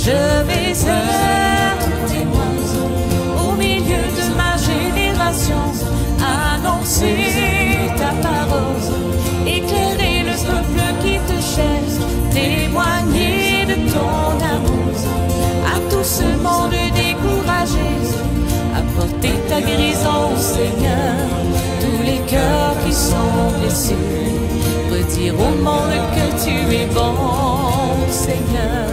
Je vais être témoin au milieu de ma génération, annoncer ta parole, éclairer le peuple qui te cherche, témoigner de ton amour à tout ce monde découragé, apporter ta guérison, Seigneur, tous les cœurs qui sont blessés, redire au monde que tu es bon, Seigneur.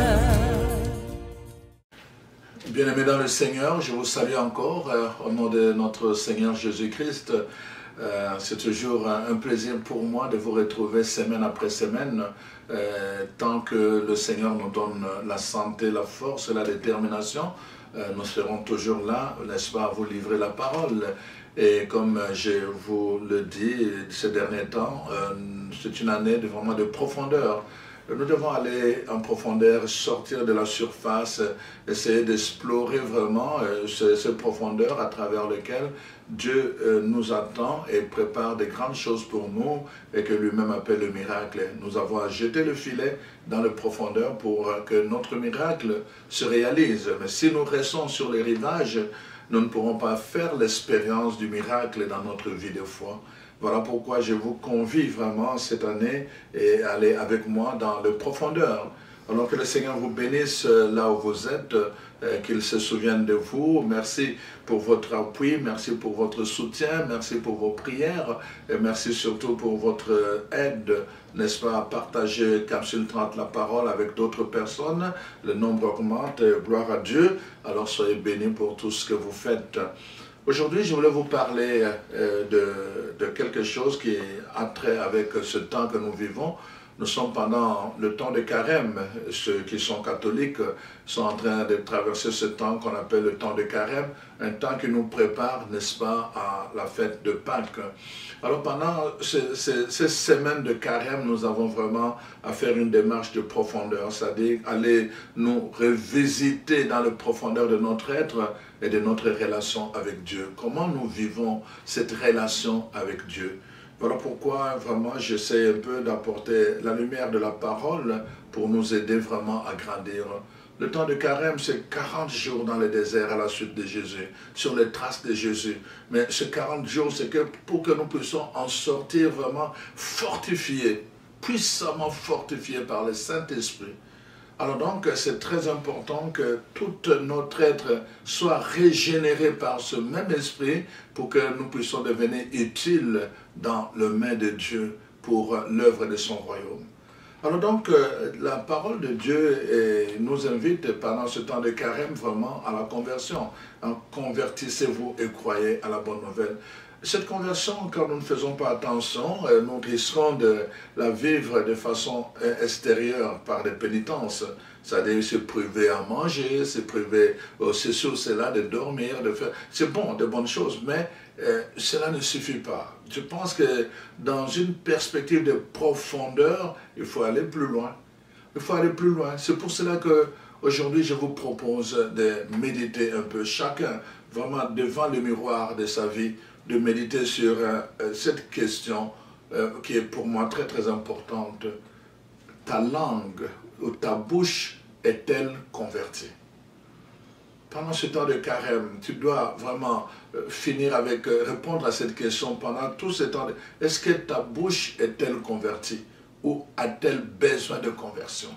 Bien-aimés dans le Seigneur, je vous salue encore au nom de notre Seigneur Jésus-Christ. C'est toujours un plaisir pour moi de vous retrouver semaine après semaine, tant que le Seigneur nous donne la santé, la force et la détermination. Nous serons toujours là, n'est-ce pas, à vous livrer la parole. Et comme je vous le dis ces derniers temps, c'est une année vraiment de profondeur. Nous devons aller en profondeur, sortir de la surface, essayer d'explorer vraiment ces profondeurs à travers lesquelles Dieu nous attend et prépare des grandes choses pour nous et que lui-même appelle le miracle. Nous avons à jeter le filet dans les profondeurs pour que notre miracle se réalise. Mais si nous restons sur les rivages, nous ne pourrons pas faire l'expérience du miracle dans notre vie de foi. Voilà pourquoi je vous convie vraiment cette année et aller avec moi dans les profondeurs. Alors que le Seigneur vous bénisse là où vous êtes, qu'il se souvienne de vous. Merci pour votre appui, merci pour votre soutien, merci pour vos prières et merci surtout pour votre aide, n'est-ce pas, à partager Capsule 30 la parole avec d'autres personnes. Le nombre augmente, gloire à Dieu. Alors soyez bénis pour tout ce que vous faites. Aujourd'hui, je voulais vous parler de quelque chose qui a trait avec ce temps que nous vivons. Nous sommes pendant le temps de carême. Ceux qui sont catholiques sont en train de traverser ce temps qu'on appelle le temps de carême, un temps qui nous prépare, n'est-ce pas, à la fête de Pâques. Alors pendant ces semaines de carême, nous avons vraiment à faire une démarche de profondeur, c'est-à-dire aller nous revisiter dans les profondeurs de notre être et de notre relation avec Dieu. Comment nous vivons cette relation avec Dieu? Voilà pourquoi vraiment j'essaie un peu d'apporter la lumière de la parole pour nous aider vraiment à grandir. Le temps de carême, c'est 40 jours dans le désert à la suite de Jésus, sur les traces de Jésus. Mais ces 40 jours, c'est que pour que nous puissions en sortir vraiment fortifiés, puissamment fortifiés par le Saint-Esprit. Alors donc, c'est très important que tout notre être soit régénéré par ce même esprit pour que nous puissions devenir utiles dans le main de Dieu pour l'œuvre de son royaume. Alors donc, la parole de Dieu nous invite pendant ce temps de carême vraiment à la conversion. Convertissez-vous et croyez à la bonne nouvelle. Cette conversion, quand nous ne faisons pas attention, nous risquons de la vivre de façon extérieure par des pénitences. C'est-à-dire se priver à manger, se priver ceci ou cela, de dormir, de faire... C'est bon, de bonnes choses, mais cela ne suffit pas. Je pense que dans une perspective de profondeur, il faut aller plus loin. Il faut aller plus loin. C'est pour cela que aujourd'hui, je vous propose de méditer un peu, chacun vraiment devant le miroir de sa vie, de méditer sur cette question qui est pour moi très très importante. Ta langue ou ta bouche est-elle convertie? Pendant ce temps de carême, tu dois vraiment finir avec répondre à cette question pendant tout ce temps. Est-ce que ta bouche est-elle convertie ou a-t-elle besoin de conversion?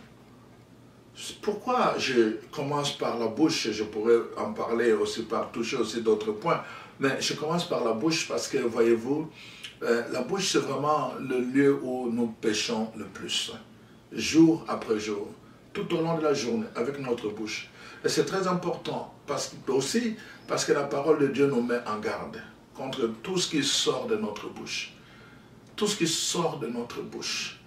Pourquoi je commence par la bouche? Je pourrais en parler aussi toucher aussi d'autres points. Mais je commence par la bouche parce que, voyez-vous, la bouche c'est vraiment le lieu où nous péchons le plus. Jour après jour, tout au long de la journée, avec notre bouche. Et c'est très important, aussi parce que la parole de Dieu nous met en garde contre tout ce qui sort de notre bouche. Tout ce qui sort de notre bouche.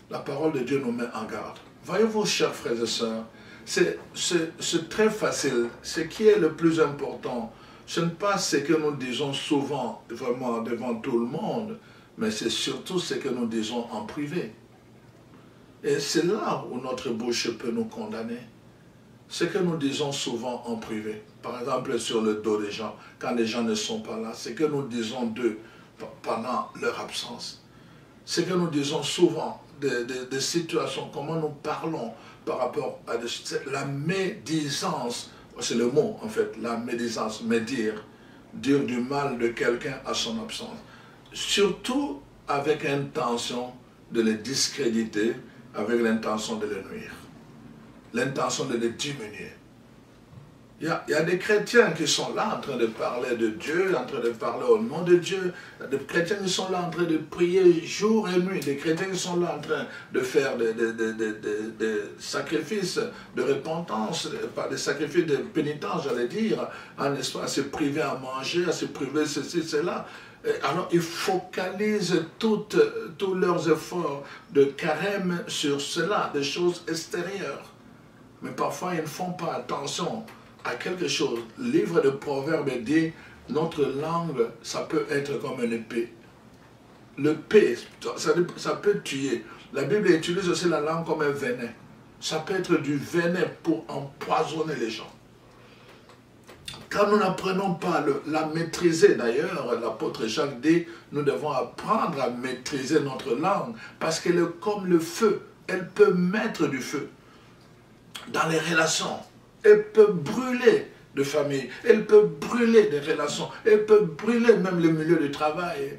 La parole de Dieu nous met en garde. Voyez-vous, chers frères et sœurs, c'est très facile. Ce qui est le plus important, ce n'est pas ce que nous disons souvent, vraiment devant tout le monde, mais c'est surtout ce que nous disons en privé. Et c'est là où notre bouche peut nous condamner. Ce que nous disons souvent en privé, par exemple sur le dos des gens, quand les gens ne sont pas là, ce que nous disons d'eux pendant leur absence. Ce que nous disons souvent des situations, comment nous parlons par rapport à la médisance, c'est le mot en fait, la médisance, médire, dire du mal de quelqu'un à son absence. Surtout avec l'intention de le discréditer, avec l'intention de le nuire, l'intention de le diminuer. Il y a des chrétiens qui sont là en train de parler de Dieu, en train de parler au nom de Dieu. Il y a des chrétiens qui sont là en train de prier jour et nuit. Des chrétiens qui sont là en train de faire des sacrifices de repentance, pas des sacrifices de pénitence, j'allais dire, n'est-ce pas, à se priver à manger, à se priver ceci, cela. Alors ils focalisent tous leurs efforts de carême sur cela, des choses extérieures. Mais parfois ils ne font pas attention à quelque chose. Le livre de Proverbes dit, notre langue, ça peut être comme une épée. L'épée, ça peut tuer. La Bible utilise aussi la langue comme un venin. Ça peut être du venin pour empoisonner les gens. Quand nous n'apprenons pas la maîtriser, d'ailleurs, l'apôtre Jacques dit, nous devons apprendre à maîtriser notre langue, parce qu'elle est comme le feu. Elle peut mettre du feu dans les relations. Elle peut brûler de famille, elle peut brûler des relations, elle peut brûler même le milieu du travail,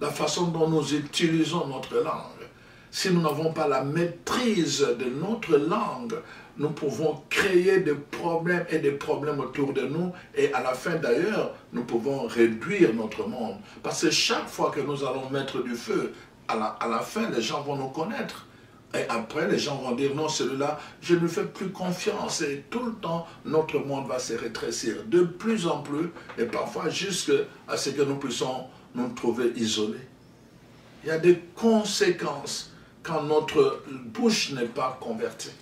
la façon dont nous utilisons notre langue. Si nous n'avons pas la maîtrise de notre langue, nous pouvons créer des problèmes et des problèmes autour de nous, et à la fin d'ailleurs, nous pouvons réduire notre monde. Parce que chaque fois que nous allons mettre du feu, à la fin, les gens vont nous connaître. Et après, les gens vont dire, non, celui-là, je ne fais plus confiance. Et tout le temps, notre monde va se rétrécir de plus en plus, et parfois jusqu'à ce que nous puissions nous trouver isolés. Il y a des conséquences quand notre bouche n'est pas convertie.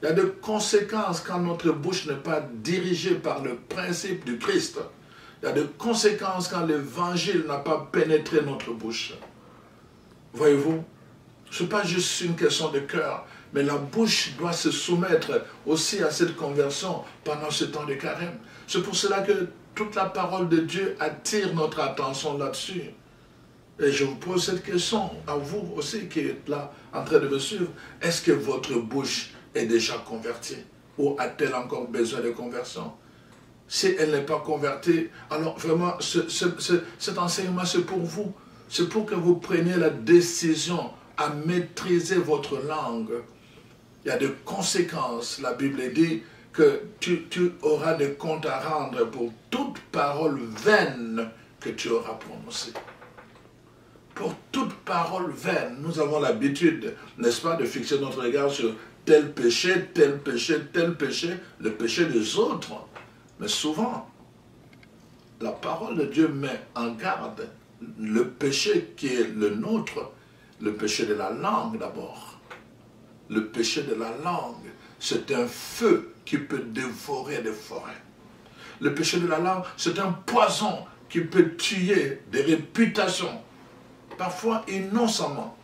Il y a des conséquences quand notre bouche n'est pas dirigée par le principe du Christ. Il y a des conséquences quand l'évangile n'a pas pénétré notre bouche. Voyez-vous? Ce n'est pas juste une question de cœur, mais la bouche doit se soumettre aussi à cette conversion pendant ce temps de carême. C'est pour cela que toute la parole de Dieu attire notre attention là-dessus. Et je vous pose cette question à vous aussi qui êtes là en train de me suivre. Est-ce que votre bouche est déjà convertie? Ou a-t-elle encore besoin de conversion? Si elle n'est pas convertie, alors vraiment cet enseignement c'est pour vous. C'est pour que vous preniez la décision à maîtriser votre langue. Il y a des conséquences. La Bible dit que tu auras des comptes à rendre pour toute parole vaine que tu auras prononcée. Pour toute parole vaine, nous avons l'habitude, n'est-ce pas, de fixer notre regard sur tel péché, tel péché, tel péché, le péché des autres. Mais souvent, la parole de Dieu met en garde le péché qui est le nôtre. Le péché de la langue d'abord. Le péché de la langue, c'est un feu qui peut dévorer des forêts. Le péché de la langue, c'est un poison qui peut tuer des réputations. Parfois innocemment.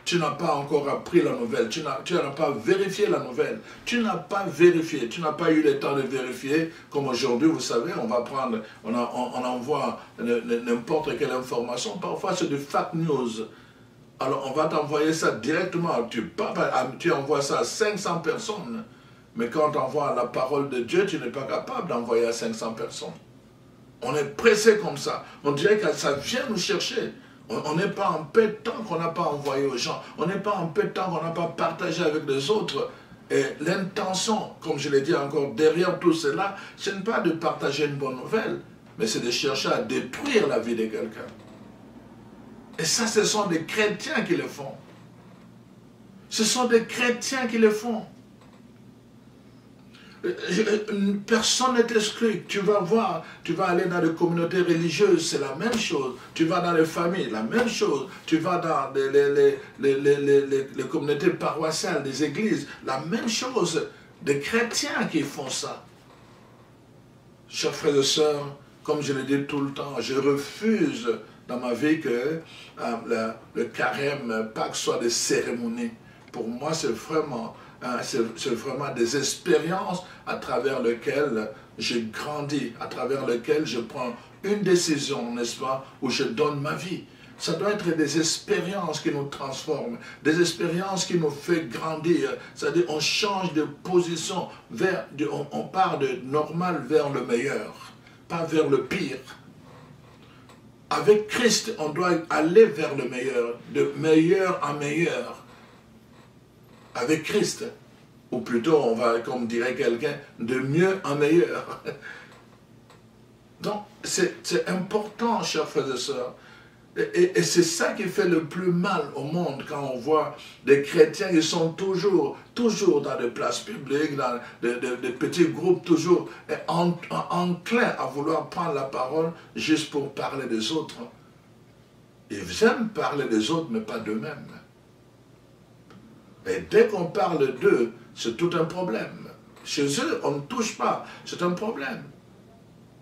Tu n'as pas encore appris la nouvelle, tu n'as pas vérifié la nouvelle, tu n'as pas vérifié, tu n'as pas eu le temps de vérifier, comme aujourd'hui, vous savez, on va prendre, on envoie n'importe quelle information, parfois c'est du fake news. Alors on va t'envoyer ça directement, tu envoies ça à 500 personnes, mais quand tu envoies la parole de Dieu, tu n'es pas capable d'envoyer à 500 personnes. On est pressé comme ça, on dirait que ça vient nous chercher. On n'est pas en paix tant qu'on n'a pas envoyé aux gens, on n'est pas en paix tant qu'on n'a pas partagé avec les autres. Et l'intention, comme je l'ai dit encore, derrière tout cela, ce n'est pas de partager une bonne nouvelle, mais c'est de chercher à détruire la vie de quelqu'un. Et ça, ce sont des chrétiens qui le font. Ce sont des chrétiens qui le font. Personne n'est exclu. Tu vas voir, tu vas aller dans les communautés religieuses, c'est la même chose. Tu vas dans les familles, la même chose. Tu vas dans les communautés paroissiales, les églises, la même chose. Des chrétiens qui font ça. Chers frères et sœurs, comme je le dis tout le temps, je refuse dans ma vie que le carême, Pâques soit des cérémonies. Pour moi, c'est vraiment des expériences à travers lesquelles j'ai grandi, à travers lesquelles je prends une décision, n'est-ce pas, où je donne ma vie. Ça doit être des expériences qui nous transforment, des expériences qui nous font grandir. C'est-à-dire on change de position, on part de normal vers le meilleur, pas vers le pire. Avec Christ, on doit aller vers le meilleur, de meilleur en meilleur. Avec Christ, ou plutôt, on va, comme dirait quelqu'un, de mieux en meilleur. Donc, c'est important, chers frères et sœurs. Et c'est ça qui fait le plus mal au monde quand on voit des chrétiens qui sont toujours dans des places publiques, dans des petits groupes, toujours enclins à vouloir prendre la parole juste pour parler des autres. Ils aiment parler des autres, mais pas d'eux-mêmes. Et dès qu'on parle d'eux, c'est tout un problème. Chez eux, on ne touche pas, c'est un problème.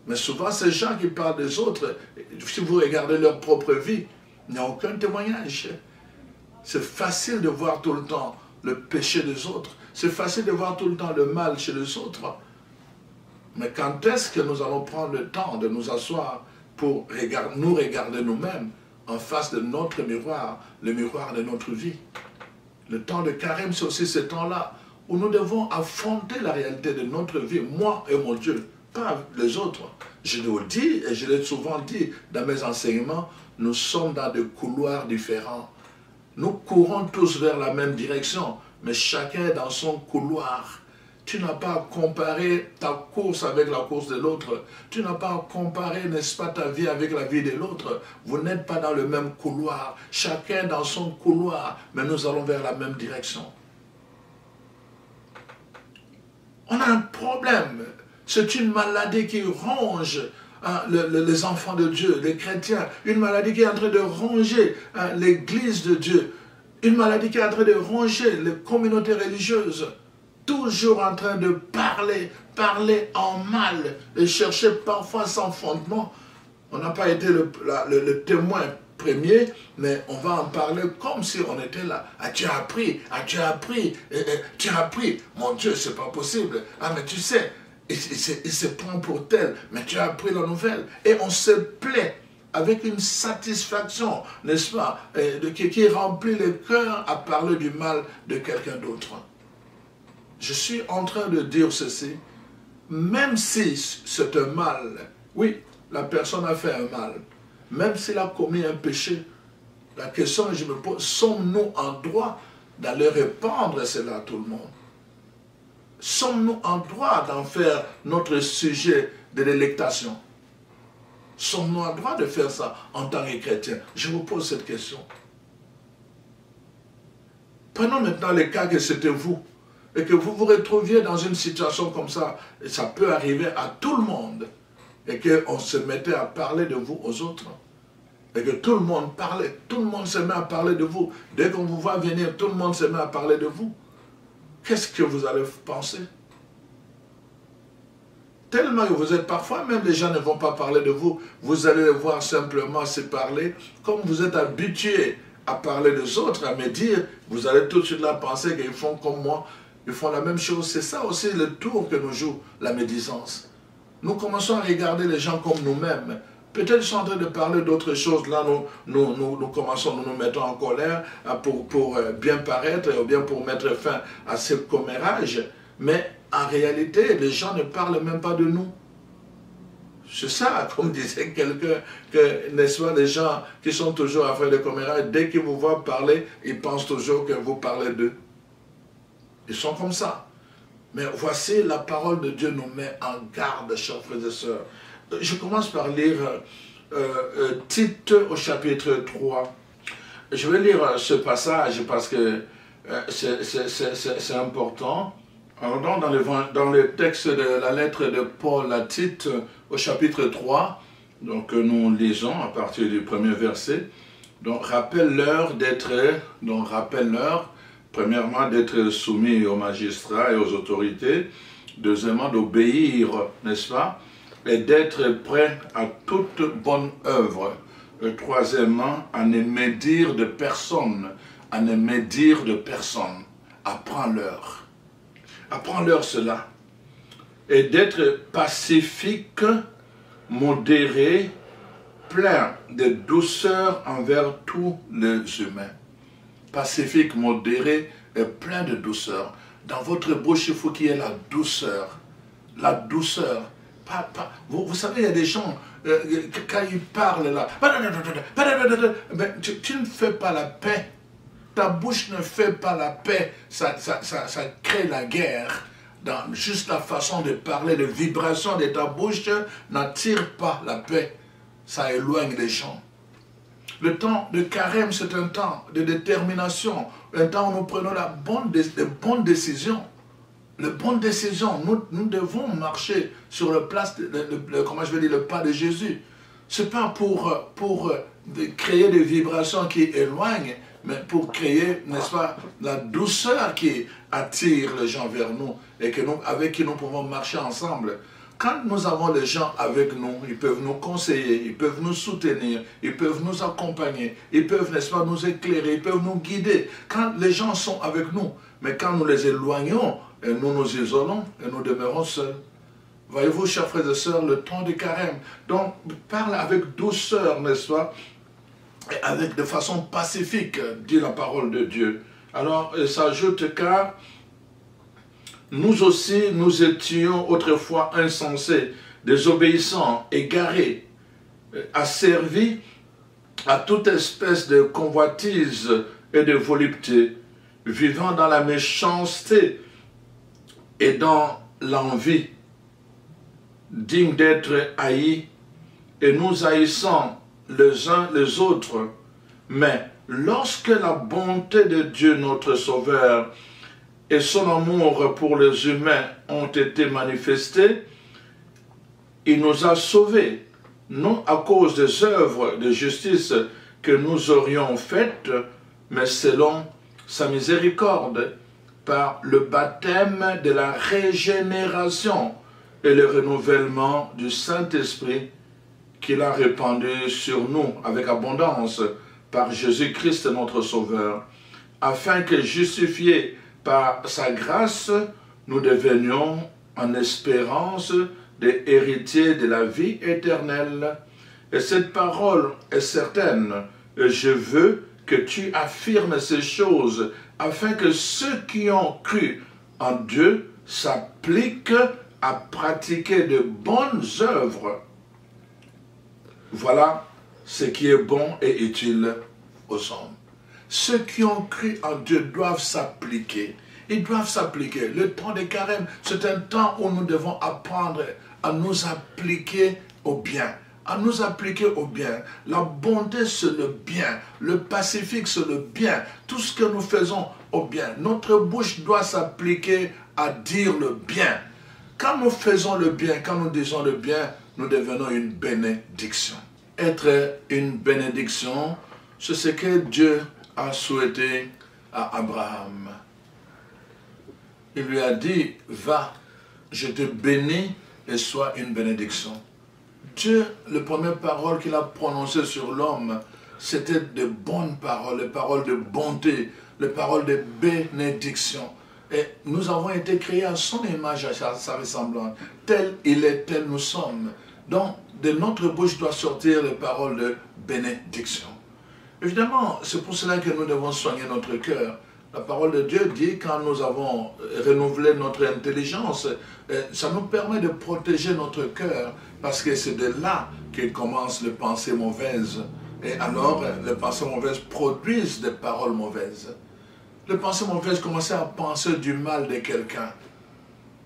Mais souvent, ces gens qui parlent des autres, si vous regardez leur propre vie, il n'y a aucun témoignage. C'est facile de voir tout le temps le péché des autres. C'est facile de voir tout le temps le mal chez les autres. Mais quand est-ce que nous allons prendre le temps de nous asseoir pour nous regarder nous-mêmes en face de notre miroir, le miroir de notre vie? Le temps de carême, c'est aussi ce temps-là où nous devons affronter la réalité de notre vie, moi et mon Dieu. Pas les autres. Je le dis, et je l'ai souvent dit dans mes enseignements, nous sommes dans des couloirs différents. Nous courons tous vers la même direction, mais chacun dans son couloir. Tu n'as pas à comparer ta course avec la course de l'autre. Tu n'as pas à comparer, n'est-ce pas, ta vie avec la vie de l'autre. Vous n'êtes pas dans le même couloir. Chacun dans son couloir, mais nous allons vers la même direction. On a un problème. C'est une maladie qui ronge les enfants de Dieu, les chrétiens. Une maladie qui est en train de ronger l'église de Dieu. Une maladie qui est en train de ronger les communautés religieuses. Toujours en train de parler en mal et chercher parfois sans fondement. On n'a pas été le témoin premier, mais on va en parler comme si on était là. Ah, tu as appris, tu as appris. Mon Dieu, c'est pas possible. Ah, mais tu sais, il se prend pour tel, mais tu as appris la nouvelle. Et on se plaît avec une satisfaction, n'est-ce pas, qui remplit le cœur à parler du mal de quelqu'un d'autre. Je suis en train de dire ceci, même si c'est un mal, oui, la personne a fait un mal, même s'il a commis un péché, la question que je me pose, sommes-nous en droit d'aller répandre cela à tout le monde? Sommes-nous en droit d'en faire notre sujet de délectation? Sommes-nous en droit de faire ça en tant que chrétiens? Je vous pose cette question. Prenons maintenant le cas que c'était vous, et que vous vous retrouviez dans une situation comme ça, et ça peut arriver à tout le monde, et qu'on se mettait à parler de vous aux autres, et que tout le monde parlait, tout le monde se met à parler de vous. Dès qu'on vous voit venir, tout le monde se met à parler de vous. Qu'est-ce que vous allez penser? Tellement que vous êtes, parfois même les gens ne vont pas parler de vous, vous allez les voir simplement se parler, comme vous êtes habitué à parler des autres, à me dire, vous allez tout de suite là penser qu'ils font comme moi, ils font la même chose. C'est ça aussi le tour que nous joue la médisance. Nous commençons à regarder les gens comme nous-mêmes. Peut-être qu'ils sont en train de parler d'autres choses. Là, nous commençons, nous nous mettons en colère pour bien paraître ou bien pour mettre fin à ce commérage. Mais en réalité, les gens ne parlent même pas de nous. C'est ça, comme disait quelqu'un, que, n'est-ce pas, les gens qui sont toujours à faire le commérage, dès qu'ils vous voient parler, ils pensent toujours que vous parlez d'eux. Ils sont comme ça. Mais voici, la parole de Dieu nous met en garde, chers frères et sœurs. Je commence par lire Tite au chapitre 3. Je vais lire ce passage parce que c'est important. Alors, dans le texte de la lettre de Paul à Tite au chapitre 3, donc nous lisons à partir du premier verset. Donc rappelle-leur premièrement d'être soumis aux magistrats et aux autorités, deuxièmement d'obéir, n'est-ce pas, et d'être prêt à toute bonne œuvre. Et troisièmement, à ne médire de personne, apprends-leur. Apprends-leur cela. Et d'être pacifique, modéré, plein de douceur envers tous les humains. Pacifique, modéré et plein de douceur. Dans votre bouche, il faut qu'il y ait la douceur. La douceur. Vous savez, il y a des gens, quand ils parlent là, tu ne fais pas la paix. Ta bouche ne fait pas la paix. Ça crée la guerre. Juste la façon de parler, les vibrations de ta bouche n'attirent pas la paix. Ça éloigne les gens. Le temps de carême, c'est un temps de détermination, un temps où nous prenons de bonnes décisions. Les bonnes décisions, nous devons marcher sur le pas de Jésus. Ce n'est pas pour créer des vibrations qui éloignent, mais pour créer, n'est-ce pas, la douceur qui attire les gens vers nous et avec qui nous pouvons marcher ensemble. Quand nous avons les gens avec nous, ils peuvent nous conseiller, ils peuvent nous soutenir, ils peuvent nous accompagner, ils peuvent, n'est-ce pas, nous éclairer, ils peuvent nous guider. Quand les gens sont avec nous, mais quand nous les éloignons, et nous nous isolons et nous demeurons seuls. Voyez-vous, chers frères et sœurs, le temps du carême. Donc, parle avec douceur, n'est-ce pas, et de façon pacifique, dit la parole de Dieu. Alors, il s'ajoute car nous aussi, nous étions autrefois insensés, désobéissants, égarés, asservis à toute espèce de convoitise et de volupté, vivant dans la méchanceté et dans l'envie, dignes d'être haïs, et nous haïssant les uns les autres. Mais lorsque la bonté de Dieu notre Sauveur et son amour pour les humains ont été manifestés, il nous a sauvés, non à cause des œuvres de justice que nous aurions faites, mais selon sa miséricorde, par le baptême de la régénération et le renouvellement du Saint-Esprit qu'il a répandu sur nous avec abondance par Jésus-Christ notre Sauveur, afin que, justifiés par sa grâce, nous devenions en espérance des héritiers de la vie éternelle. Et cette parole est certaine, et je veux que tu affirmes ces choses, afin que ceux qui ont cru en Dieu s'appliquent à pratiquer de bonnes œuvres. Voilà ce qui est bon et utile aux hommes. Ceux qui ont cru en Dieu doivent s'appliquer. Ils doivent s'appliquer. Le temps de carême, c'est un temps où nous devons apprendre à nous appliquer au bien. À nous appliquer au bien. La bonté, c'est le bien. Le pacifique, c'est le bien. Tout ce que nous faisons au bien. Notre bouche doit s'appliquer à dire le bien. Quand nous faisons le bien, quand nous disons le bien, nous devenons une bénédiction. Être une bénédiction, c'est ce que Dieu a souhaité à Abraham. Il lui a dit, va, je te bénis et sois une bénédiction. Dieu, les premières paroles qu'il a prononcées sur l'homme, c'était de bonnes paroles, les paroles de bonté, les paroles de bénédiction. Et nous avons été créés à son image, à sa ressemblance. Tel il est, tel nous sommes. Donc, de notre bouche doit sortir les paroles de bénédiction. Évidemment, c'est pour cela que nous devons soigner notre cœur. La parole de Dieu dit, quand nous avons renouvelé notre intelligence, ça nous permet de protéger notre cœur, parce que c'est de là que commencent les pensées mauvaises. Et alors, les pensées mauvaises produisent des paroles mauvaises. Les pensées mauvaises commencent à penser du mal de quelqu'un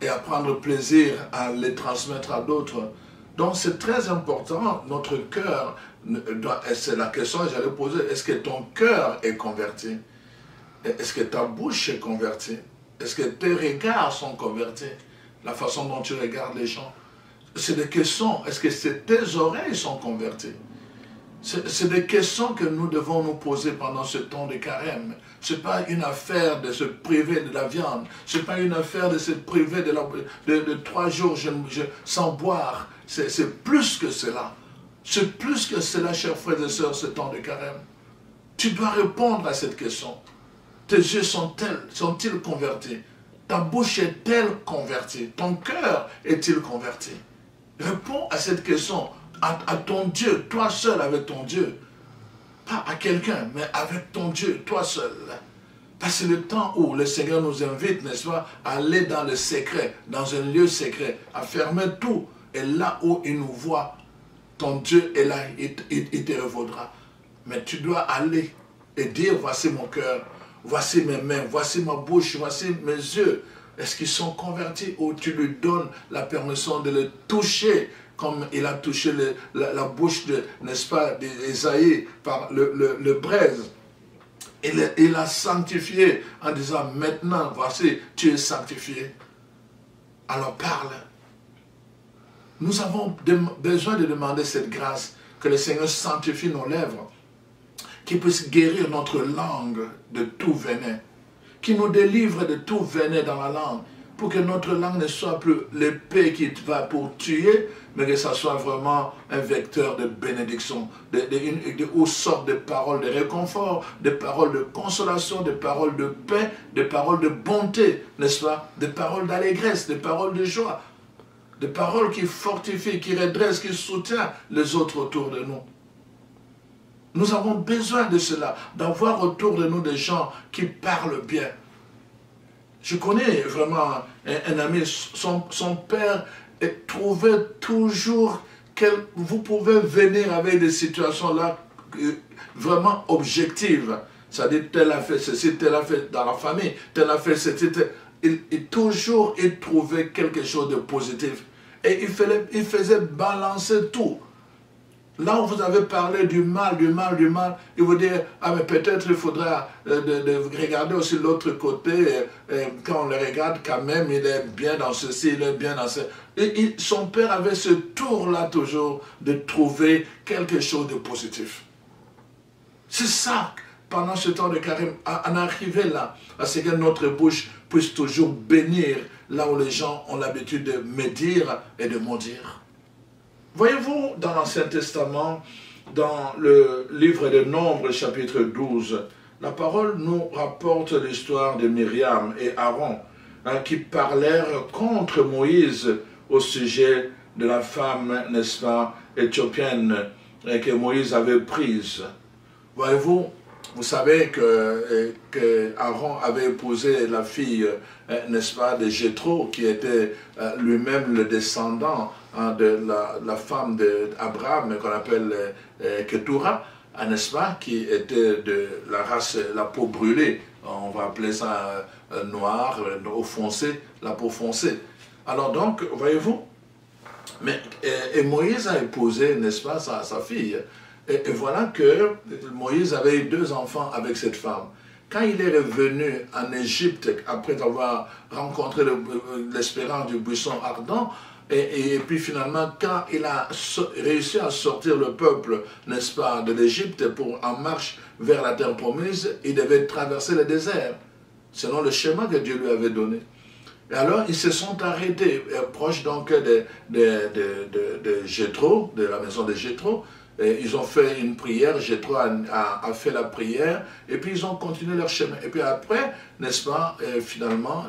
et à prendre plaisir à les transmettre à d'autres. Donc c'est très important, notre cœur, c'est la question que j'allais poser, est-ce que ton cœur est converti? Est-ce que ta bouche est convertie? Est-ce que tes regards sont convertis? La façon dont tu regardes les gens. C'est des questions. Est-ce que tes oreilles sont converties? C'est des questions que nous devons nous poser pendant ce temps de carême. Ce n'est pas une affaire de se priver de la viande. Ce n'est pas une affaire de se priver de 3 jours sans boire. C'est plus que cela. C'est plus que cela, chers frères et sœurs, ce temps de carême. Tu dois répondre à cette question. Tes yeux sont-ils convertis? Ta bouche est-elle convertie? Ton cœur est-il converti? Réponds à cette question. à ton Dieu, toi seul avec ton Dieu. Pas à quelqu'un, mais avec ton Dieu, toi seul. Parce que c'est le temps où le Seigneur nous invite, n'est-ce pas, à aller dans le secret, dans un lieu secret, à fermer tout. Et là où il nous voit, ton Dieu est là, il te revaudra. Mais tu dois aller et dire, voici mon cœur, voici mes mains, voici ma bouche, voici mes yeux. Est-ce qu'ils sont convertis ou tu lui donnes la permission de le toucher comme il a touché la bouche de, n'est-ce pas, d'Ésaïe par le braise. Il a sanctifié en disant, maintenant, voici, tu es sanctifié. Alors parle. Nous avons besoin de demander cette grâce, que le Seigneur sanctifie nos lèvres, qu'il puisse guérir notre langue de tout venin, qu'il nous délivre de tout venin dans la langue, pour que notre langue ne soit plus l'épée qui va pour tuer, mais que ça soit vraiment un vecteur de bénédiction, où sortent des paroles de réconfort, des paroles de consolation, des paroles de paix, des paroles de bonté, n'est-ce pas? Des paroles d'allégresse, des paroles de joie, des paroles qui fortifient, qui redressent, qui soutiennent les autres autour de nous. Nous avons besoin de cela, d'avoir autour de nous des gens qui parlent bien. Je connais vraiment un ami, son père trouvait toujours que vous pouvez venir avec des situations là vraiment objectives. C'est-à-dire, tel a fait ceci, tel a fait dans la famille, tel a fait ceci. Toujours, il trouvait quelque chose de positif. Et il faisait balancer tout. Là où vous avez parlé du mal, il vous dit, ah mais peut-être il faudra de regarder aussi l'autre côté, quand on le regarde quand même, il est bien dans ceci, il est bien dans ce... Son père avait ce tour-là toujours de trouver quelque chose de positif. C'est ça, pendant ce temps de carême, en arriver là, à ce que notre bouche puisse toujours bénir là où les gens ont l'habitude de médire et de maudire. Voyez-vous, dans l'Ancien Testament, dans le livre de Nombres, chapitre 12, la parole nous rapporte l'histoire de Myriam et Aaron, qui parlèrent contre Moïse au sujet de la femme, n'est-ce pas, éthiopienne, que Moïse avait prise. Voyez-vous, vous savez que Aaron avait épousé la fille, n'est-ce pas, de Jéthro, qui était lui-même le descendant de la femme d'Abraham, qu'on appelle Ketura, n'est-ce pas, qui était de la race, la peau brûlée. On va appeler ça noir, eau foncée, la peau foncée. Alors donc, voyez-vous, et Moïse a épousé, n'est-ce pas, sa fille. Et voilà que Moïse avait eu 2 enfants avec cette femme. Quand il est revenu en Égypte, après avoir rencontré l'espérance du buisson ardent, et puis finalement, quand il a réussi à sortir le peuple, n'est-ce pas, de l'Égypte en marche vers la terre promise, il devait traverser le désert, selon le schéma que Dieu lui avait donné. Et alors, ils se sont arrêtés, proches donc de Jéthro, de la maison de Jéthro. Et ils ont fait une prière, Jéthro a fait la prière, et puis ils ont continué leur chemin. Et puis après, n'est-ce pas, finalement,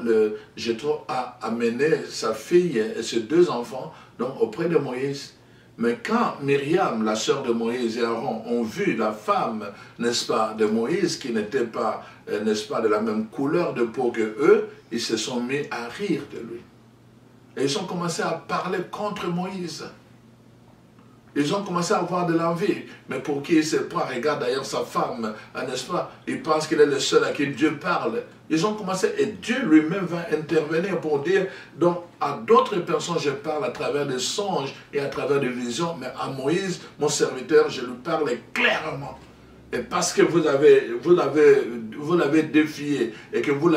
Jéthro a amené sa fille et ses 2 enfants donc, auprès de Moïse. Mais quand Myriam, la sœur de Moïse et Aaron, ont vu la femme, n'est-ce pas, de Moïse, qui n'était pas, n'est-ce pas, de la même couleur de peau que eux, ils se sont mis à rire de lui. Et ils ont commencé à parler contre Moïse. Ils ont commencé à avoir de l'envie. Mais pour qui il se prend, regarde d'ailleurs sa femme, n'est-ce pas? Il pense qu'il est le seul à qui Dieu parle. Ils ont commencé, et Dieu lui-même va intervenir pour dire, donc à d'autres personnes je parle à travers des songes et à travers des visions, mais à Moïse, mon serviteur, je lui parle clairement. Et parce que vous l'avez défié et que vous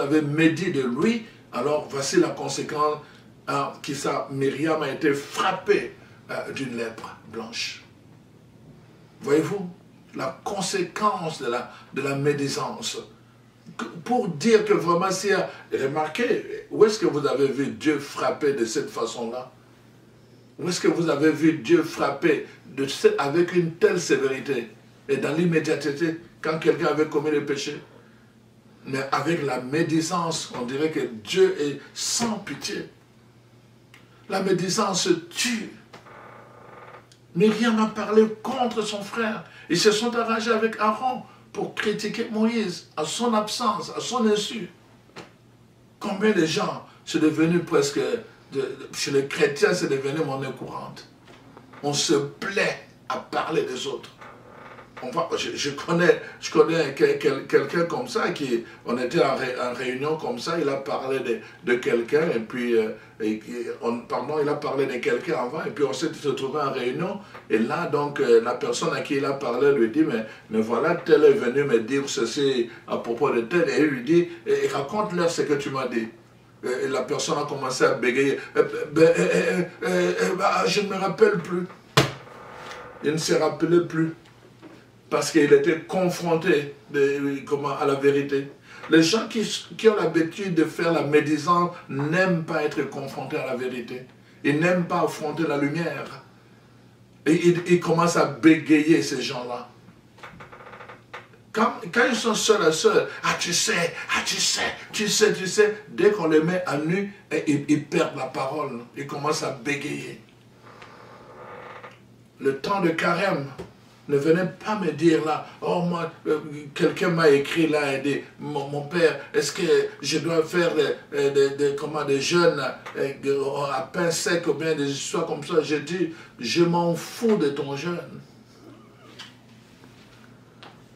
avez médit de lui, alors voici la conséquence, Myriam a été frappée d'une lèpre blanche. Voyez-vous, la conséquence de la médisance. Pour dire que vraiment, remarquez, où est-ce que vous avez vu Dieu frapper de cette façon-là? Où est-ce que vous avez vu Dieu frapper avec une telle sévérité? Et dans l'immédiateté, quand quelqu'un avait commis le péché? Mais avec la médisance, on dirait que Dieu est sans pitié. La médisance tue. Myriam a parlé contre son frère. Ils se sont arrangés avec Aaron pour critiquer Moïse à son absence, à son insu. Combien de gens, c'est devenu presque, chez les chrétiens, c'est devenu monnaie courante. On se plaît à parler des autres. Je connais quelqu'un comme ça, on était en réunion comme ça, il a parlé de quelqu'un, et puis il a parlé de quelqu'un avant, et puis on s'est retrouvé en réunion, et là, donc, la personne à qui il a parlé lui dit, mais voilà, tel est venu me dire ceci à propos de tel, et il lui dit, raconte-leur ce que tu m'as dit. Et la personne a commencé à bégayer, je ne me rappelle plus. Il ne se rappelait plus. Parce qu'il était confronté à la vérité. Les gens qui ont l'habitude de faire la médisance n'aiment pas être confrontés à la vérité. Ils n'aiment pas affronter la lumière. Et ils commencent à bégayer, ces gens-là. Quand ils sont seuls à seuls, tu sais, dès qu'on les met à nu, ils perdent la parole. Ils commencent à bégayer. Le temps de carême, ne venez pas me dire là, oh moi, quelqu'un m'a écrit là et dit, mon père, est-ce que je dois faire des jeûnes à pain sec ou bien des histoires comme ça? Je dis, je m'en fous de ton jeûne.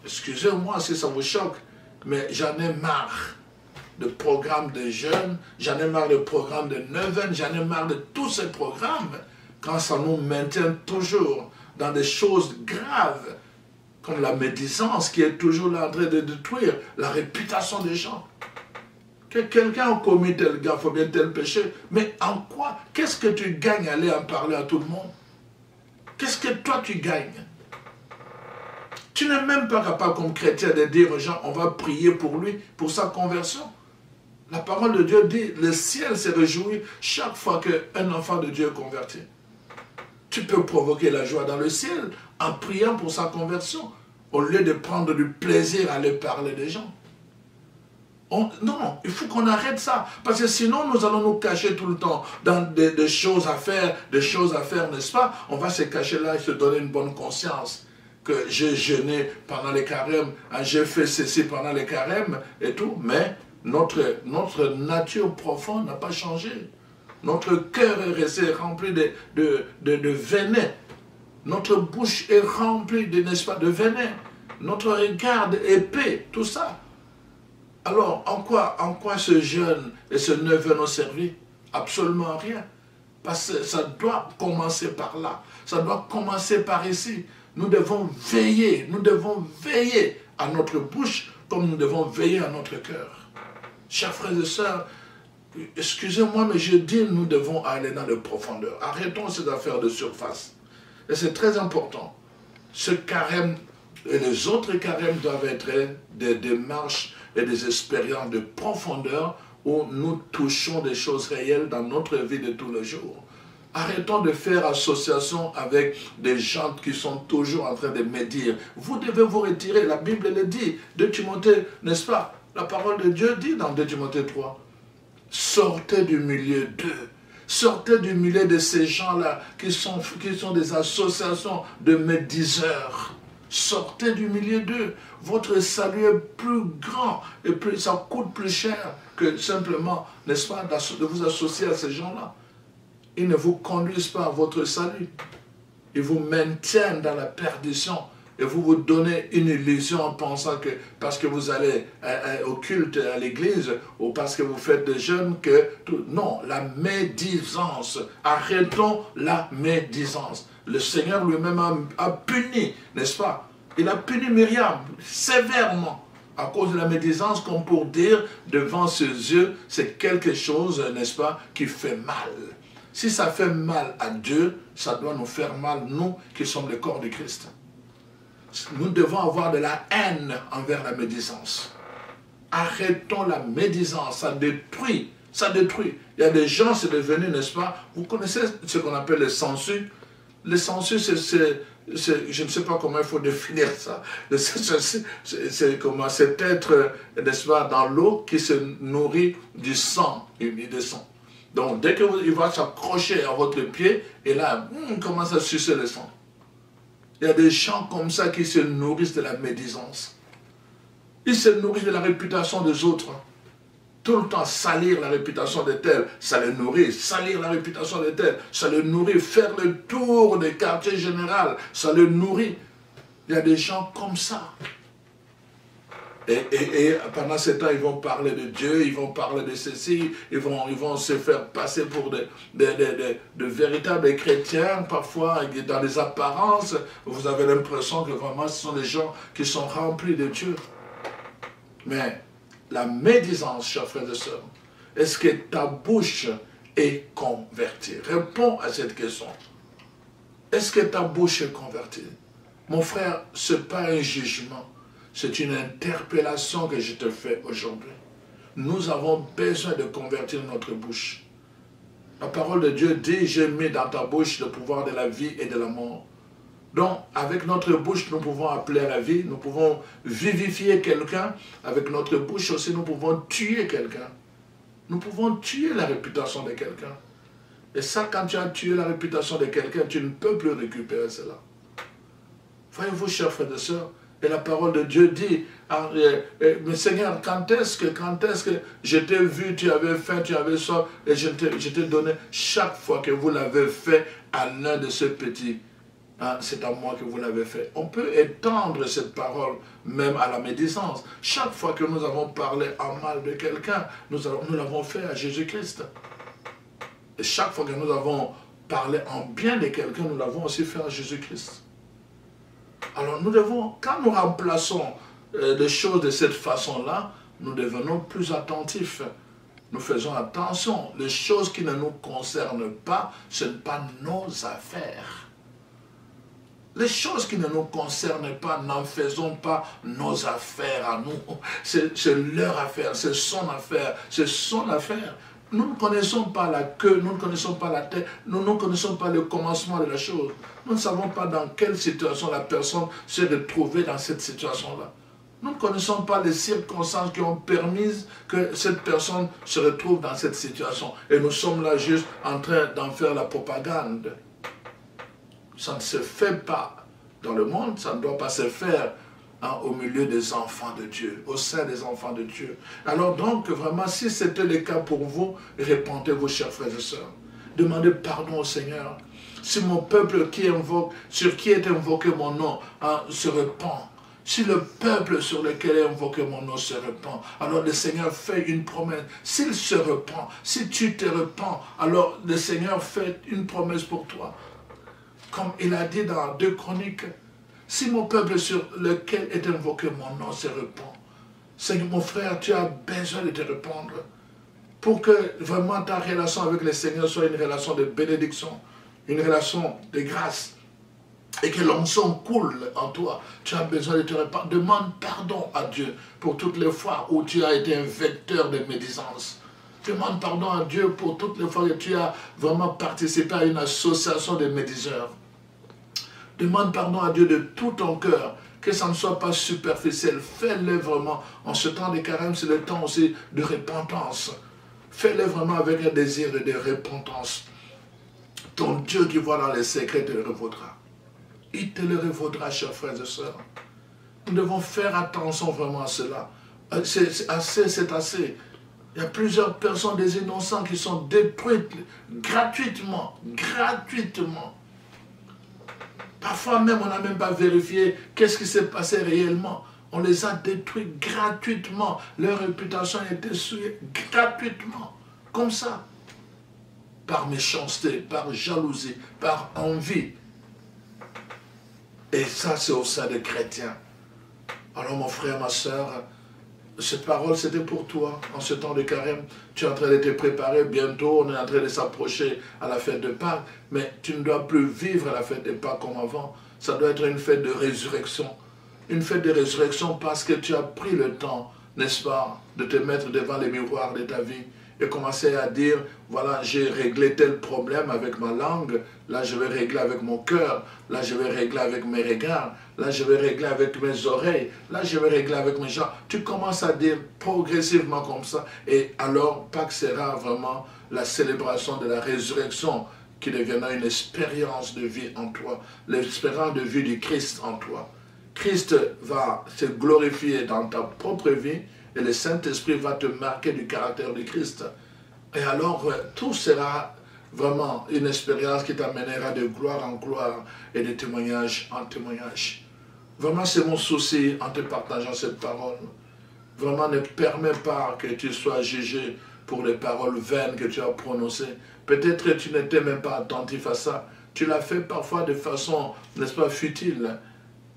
Excusez-moi si ça vous choque, mais j'en ai marre de programmes de jeûne, j'en ai marre de programmes de neuvaine, j'en ai marre de tous ces programmes quand ça nous maintient toujours dans des choses graves, comme la médisance qui est toujours là en train de détruire la réputation des gens. Que quelqu'un a commis tel gaffe ou bien tel péché, mais en quoi? Qu'est-ce que tu gagnes à aller en parler à tout le monde? Qu'est-ce que toi tu gagnes? Tu n'es même pas capable comme chrétien de dire aux gens, on va prier pour lui, pour sa conversion. La parole de Dieu dit, le ciel se réjouit chaque fois qu'un enfant de Dieu est converti. Tu peux provoquer la joie dans le ciel en priant pour sa conversion, au lieu de prendre du plaisir à aller parler des gens. Non, il faut qu'on arrête ça, parce que sinon nous allons nous cacher tout le temps dans des choses à faire, n'est-ce pas? On va se cacher là et se donner une bonne conscience, que j'ai jeûné pendant les carêmes, j'ai fait ceci pendant les carêmes et tout, mais notre nature profonde n'a pas changé. Notre cœur est resté rempli de venin. Notre bouche est remplie n'est-ce pas, de venin. Notre regard épais, tout ça. Alors, en quoi ce jeûne et ce neuvaine ont servi? Absolument rien. Parce que ça doit commencer par là. Ça doit commencer par ici. Nous devons veiller à notre bouche comme nous devons veiller à notre cœur. Chers frères et sœurs, excusez-moi, mais je dis, nous devons aller dans les profondeurs. Arrêtons ces affaires de surface. Et c'est très important. Ce carême et les autres carèmes doivent être des démarches et des expériences de profondeur où nous touchons des choses réelles dans notre vie de tous les jours. Arrêtons de faire association avec des gens qui sont toujours en train de médire. Vous devez vous retirer. La Bible le dit. 2 Timothée, n'est-ce pas? La parole de Dieu dit dans 2 Timothée 3. Sortez du milieu d'eux. Sortez du milieu de ces gens-là qui sont des associations de médiseurs. Sortez du milieu d'eux. Votre salut est plus grand et ça coûte plus cher que simplement, n'est-ce pas, de vous associer à ces gens-là. Ils ne vous conduisent pas à votre salut. Ils vous maintiennent dans la perdition. Et vous vous donnez une illusion en pensant que parce que vous allez au culte, à l'église, ou parce que vous faites des jeûnes, que... Non, la médisance. Arrêtons la médisance. Le Seigneur lui-même a puni, n'est-ce pas? Il a puni Myriam sévèrement à cause de la médisance, comme pour dire, devant ses yeux, c'est quelque chose, n'est-ce pas, qui fait mal. Si ça fait mal à Dieu, ça doit nous faire mal, nous qui sommes le corps de Christ. Nous devons avoir de la haine envers la médisance. Arrêtons la médisance, ça détruit, ça détruit. Il y a des gens, c'est devenu, n'est-ce pas, vous connaissez ce qu'on appelle les sangsues. Les sangsues, je ne sais pas comment il faut définir ça. C'est comment cet être, n'est-ce pas, dans l'eau qui se nourrit du sang, du sang. Donc, dès qu'il va s'accrocher à votre pied, et là, il commence à sucer le sang. Il y a des gens comme ça qui se nourrissent de la médisance. Ils se nourrissent de la réputation des autres. Tout le temps, salir la réputation de tel, ça les nourrit. Salir la réputation de tel, ça les nourrit. Faire le tour des quartiers généraux, ça les nourrit. Il y a des gens comme ça. Et pendant ce temps, ils vont parler de Dieu, ils vont parler de ceci, ils vont se faire passer pour de véritables chrétiens, parfois dans des apparences. Vous avez l'impression que vraiment ce sont des gens qui sont remplis de Dieu. Mais la médisance, chers frères et sœurs, est-ce que ta bouche est convertie? Réponds à cette question. Est-ce que ta bouche est convertie? Mon frère, ce n'est pas un jugement. C'est une interpellation que je te fais aujourd'hui. Nous avons besoin de convertir notre bouche. La parole de Dieu dit, j'ai mis dans ta bouche le pouvoir de la vie et de la mort. Donc, avec notre bouche, nous pouvons appeler à la vie, nous pouvons vivifier quelqu'un. Avec notre bouche aussi, nous pouvons tuer quelqu'un. Nous pouvons tuer la réputation de quelqu'un. Et ça, quand tu as tué la réputation de quelqu'un, tu ne peux plus récupérer cela. Voyez-vous, chers frères et sœurs, et la parole de Dieu dit, mais Seigneur, quand est-ce que je t'ai vu, tu avais faim, tu avais soif, et je t'ai donné chaque fois que vous l'avez fait à l'un de ces petits, hein, c'est à moi que vous l'avez fait. On peut étendre cette parole même à la médisance. Chaque fois que nous avons parlé en mal de quelqu'un, nous l'avons fait à Jésus-Christ. Et chaque fois que nous avons parlé en bien de quelqu'un, nous l'avons aussi fait à Jésus-Christ. Alors nous devons, quand nous remplaçons les choses de cette façon-là, nous devenons plus attentifs. Nous faisons attention. Les choses qui ne nous concernent pas, ce n'est pas nos affaires. Les choses qui ne nous concernent pas, n'en faisons pas nos affaires à nous. C'est leur affaire, c'est son affaire, c'est son affaire. Nous ne connaissons pas la queue, nous ne connaissons pas la tête, nous ne connaissons pas le commencement de la chose. Nous ne savons pas dans quelle situation la personne s'est retrouvée dans cette situation-là. Nous ne connaissons pas les circonstances qui ont permis que cette personne se retrouve dans cette situation. Et nous sommes là juste en train d'en faire la propagande. Ça ne se fait pas dans le monde, ça ne doit pas se faire au milieu des enfants de Dieu, au sein des enfants de Dieu. Alors donc, vraiment, si c'était le cas pour vous, répentez-vous, chers frères et sœurs. Demandez pardon au Seigneur. Si mon peuple sur qui est invoqué mon nom se repent, si le peuple sur lequel est invoqué mon nom se repent, alors le Seigneur fait une promesse. S'il se repent, si tu te repens, alors le Seigneur fait une promesse pour toi. Comme il a dit dans 2 Chroniques, si mon peuple sur lequel est invoqué mon nom se repent, Seigneur, mon frère, tu as besoin de te répandre pour que vraiment ta relation avec le Seigneur soit une relation de bénédiction, une relation de grâce, et que l'onction coule en toi. Tu as besoin de te répandre. Demande pardon à Dieu pour toutes les fois où tu as été un vecteur de médisance. Demande pardon à Dieu pour toutes les fois que tu as vraiment participé à une association de médiseurs. Demande pardon à Dieu de tout ton cœur, que ça ne soit pas superficiel. Fais-le vraiment. En ce temps de carême, c'est le temps aussi de repentance. Fais-le vraiment avec un désir de repentance. Ton Dieu qui voit dans les secrets te le revaudra. Il te le revaudra, chers frères et sœurs. Nous devons faire attention vraiment à cela. C'est assez. Il y a plusieurs personnes, des innocents, qui sont détruites gratuitement. Parfois même, on n'a même pas vérifié qu'est-ce qui s'est passé réellement. On les a détruits gratuitement. Leur réputation a été souillée gratuitement. Comme ça. Par méchanceté, par jalousie, par envie. Et ça, c'est au sein des chrétiens. Alors, mon frère, ma soeur, cette parole, c'était pour toi. En ce temps de carême, tu es en train de te préparer. Bientôt, on est en train de s'approcher à la fête de Pâques. Mais tu ne dois plus vivre la fête de Pâques comme avant. Ça doit être une fête de résurrection. Une fête de résurrection parce que tu as pris le temps, n'est-ce pas, de te mettre devant les miroirs de ta vie et commencer à dire, voilà, j'ai réglé tel problème avec ma langue, là je vais régler avec mon cœur, là je vais régler avec mes regards, là je vais régler avec mes oreilles, là je vais régler avec mes jambes. Tu commences à dire progressivement comme ça, et alors Pâques sera vraiment la célébration de la résurrection qui deviendra une expérience de vie en toi, l'expérience de vie du Christ en toi. Christ va se glorifier dans ta propre vie et le Saint-Esprit va te marquer du caractère de Christ. Et alors, tout sera vraiment une expérience qui t'amènera de gloire en gloire et de témoignage en témoignage. Vraiment, c'est mon souci en te partageant cette parole. Vraiment, ne permets pas que tu sois jugé pour les paroles vaines que tu as prononcées. Peut-être que tu n'étais même pas attentif à ça. Tu l'as fait parfois de façon, n'est-ce pas, futile.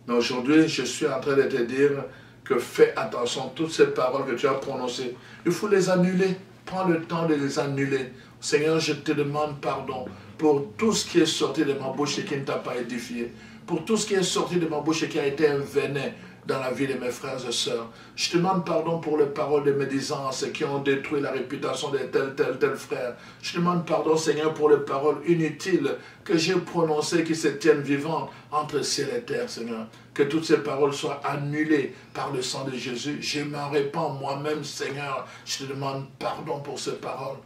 Mais aujourd'hui, je suis en train de te dire que fais attention, toutes ces paroles que tu as prononcées, il faut les annuler. Prends le temps de les annuler. Seigneur, je te demande pardon pour tout ce qui est sorti de ma bouche et qui ne t'a pas édifié. Pour tout ce qui est sorti de ma bouche et qui a été un venin dans la vie de mes frères et sœurs. Je te demande pardon pour les paroles de médisance qui ont détruit la réputation de tel frère. Je te demande pardon, Seigneur, pour les paroles inutiles que j'ai prononcées qui se tiennent vivantes entre ciel et terre, Seigneur. Que toutes ces paroles soient annulées par le sang de Jésus. Je m'en répands moi-même, Seigneur. Je te demande pardon pour ces paroles.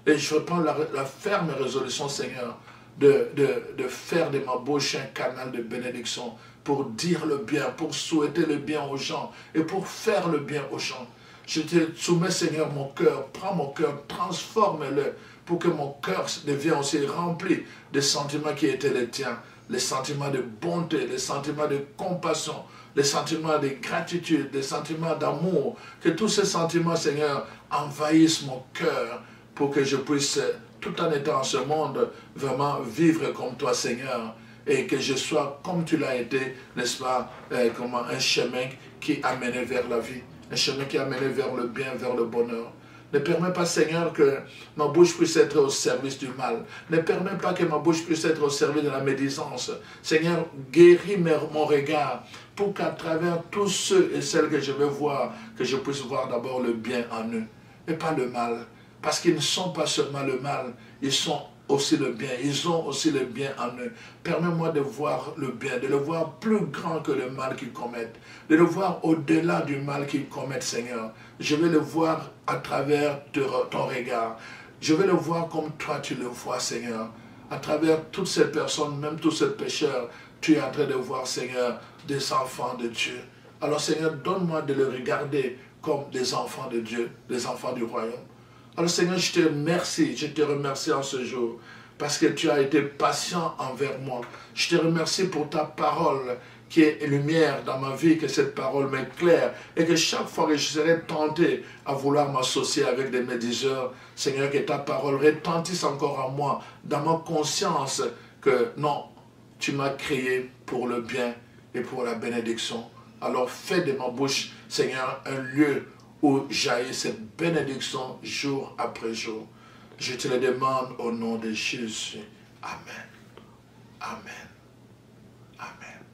Et je reprends la ferme résolution, Seigneur, de faire de ma bouche un canal de bénédiction pour dire le bien, pour souhaiter le bien aux gens et pour faire le bien aux gens. Je te soumets, Seigneur, mon cœur. Prends mon cœur, transforme-le pour que mon cœur devienne aussi rempli des sentiments qui étaient les tiens. Les sentiments de bonté, les sentiments de compassion, les sentiments de gratitude, les sentiments d'amour. Que tous ces sentiments, Seigneur, envahissent mon cœur pour que je puisse, tout en étant en ce monde, vraiment vivre comme toi, Seigneur. Et que je sois comme tu l'as été, n'est-ce pas, comme un chemin qui amène vers la vie. Un chemin qui amène vers le bien, vers le bonheur. Ne permets pas, Seigneur, que ma bouche puisse être au service du mal. Ne permets pas que ma bouche puisse être au service de la médisance. Seigneur, guéris mon regard pour qu'à travers tous ceux et celles que je vais voir, que je puisse voir d'abord le bien en eux et pas le mal. Parce qu'ils ne sont pas seulement le mal, ils sont aussi le bien, ils ont aussi le bien en eux. Permets-moi de voir le bien, de le voir plus grand que le mal qu'ils commettent, de le voir au-delà du mal qu'ils commettent, Seigneur. Je vais le voir à travers ton regard. Je vais le voir comme toi tu le vois, Seigneur. À travers toutes ces personnes, même tous ces pécheurs, tu es en train de voir, Seigneur, des enfants de Dieu. Alors, Seigneur, donne-moi de le regarder comme des enfants de Dieu, des enfants du royaume. Alors Seigneur, je te remercie en ce jour parce que tu as été patient envers moi. Je te remercie pour ta parole qui est lumière dans ma vie, que cette parole m'éclaire et que chaque fois que je serai tenté à vouloir m'associer avec des médiseurs, Seigneur, que ta parole retentisse encore en moi, dans ma conscience que non, tu m'as créé pour le bien et pour la bénédiction. Alors fais de ma bouche, Seigneur, un lieu où jaillit cette bénédiction jour après jour. Je te le demande au nom de Jésus. Amen. Amen. Amen.